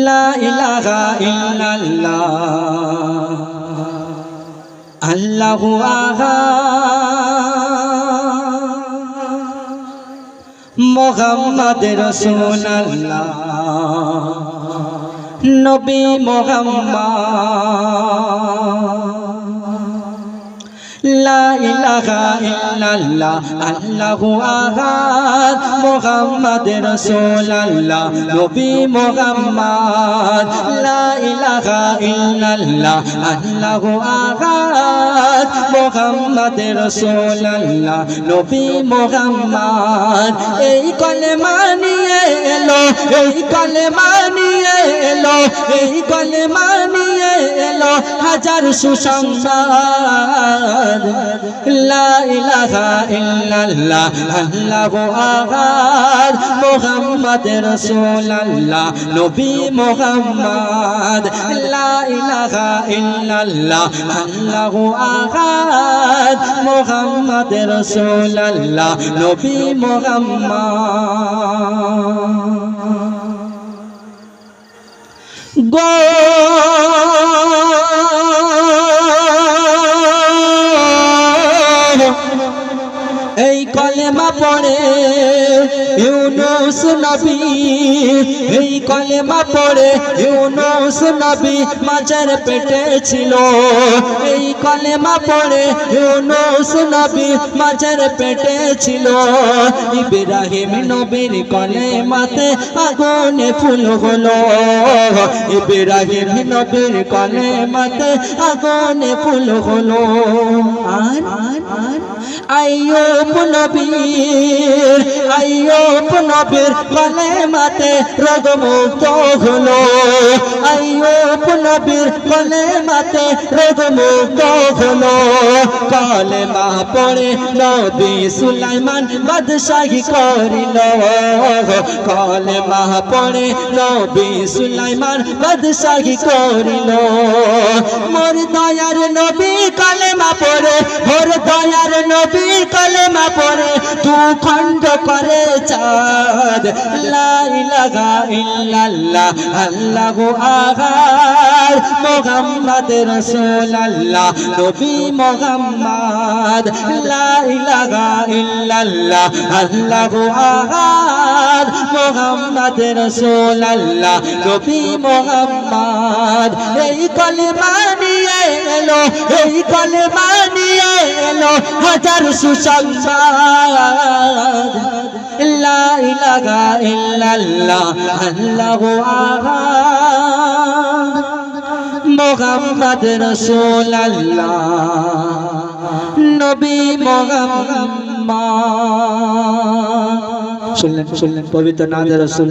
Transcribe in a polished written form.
লা ইলাহা ইল্লাল্লাহ আল্লাহু আহাদ মুহাম্মদ রাসূলুল্লাহ নবী মুহাম্মদ লা ইলাহা ইল্লাল্লাহ আল্লাহু আহাদ মুহাম্মদ রাসূলুল্লাহ নবী মুহাম্মদ লা ইলাহা ইল্লাল্লাহ আল্লাহু আহাদ মুহাম্মদ রাসূলুল্লাহ নবী মুহাম্মদ এই কলেমা নিয়ে এলো এই কলেমা নিয়ে এলো এই কলেমা নিয়ে এলো হাজার সুসংবাদ লা ইলাহা ইল্লাল্লাহ আল্লাহু আহাদ মুহাম্মদ রাসূলুল্লাহ নবী মুহাম্মদ লা ইলাহা ইল্লাল্লাহ আল্লাহু আহাদ মুহাম্মদ রাসূলুল্লাহ নবী মুহাম্মদ এই কলেমা পড়ে ইউনূস নবী এই কলেমা পড়ে ইউনূস নবী মাছের পেটে ছিল এই কলেমা পড়ে ইউনূস নবী মাছের পেটে ছিল ইব্রাহিম নবীর কলেমাতে আগুনে ফুল হলো ইব্রাহিম নবীর কলেমাতে আগুনে ফুল হলো আর আইয়ুব নবীর কলেমাতে রোগমুক্ত হলো আইয়ুব নবীর কলেমাতে রোগমুক্ত হলো কলেমা পড়ে নবী সুলাইমান বাদশাহী করিল কলেমা পড়ে নবী সুলাইমান বাদশাহী করিল মোর দয়ার নবী কলেমা পড়ে মোর দয়ার নবী কলেমা পড়ে তু খণ্ড করে চাঁদ লা ইলাহা ইল্লাল্লাহ আল্লাহু আহাদ মুহাম্মদ রাসূলুল্লাহ নবী মুহাম্মদ লা ইলাহা ইল্লাল্লাহ আল্লাহু আহাদ মুহাম্মদ রাসূলুল্লাহ নবী মুহাম্মদ এই কলেমা নিয়ে এলো এই কলেমা নিয়ে এলো হাজার সুসংবাদ লা ইলাহা ইল্লাল্লাহ আল্লাহু আহাদ মুহাম্মদ রাসূলুল্লাহ নবী মুহাম্মদ শুনলেন পবিত্র নাম রাসূল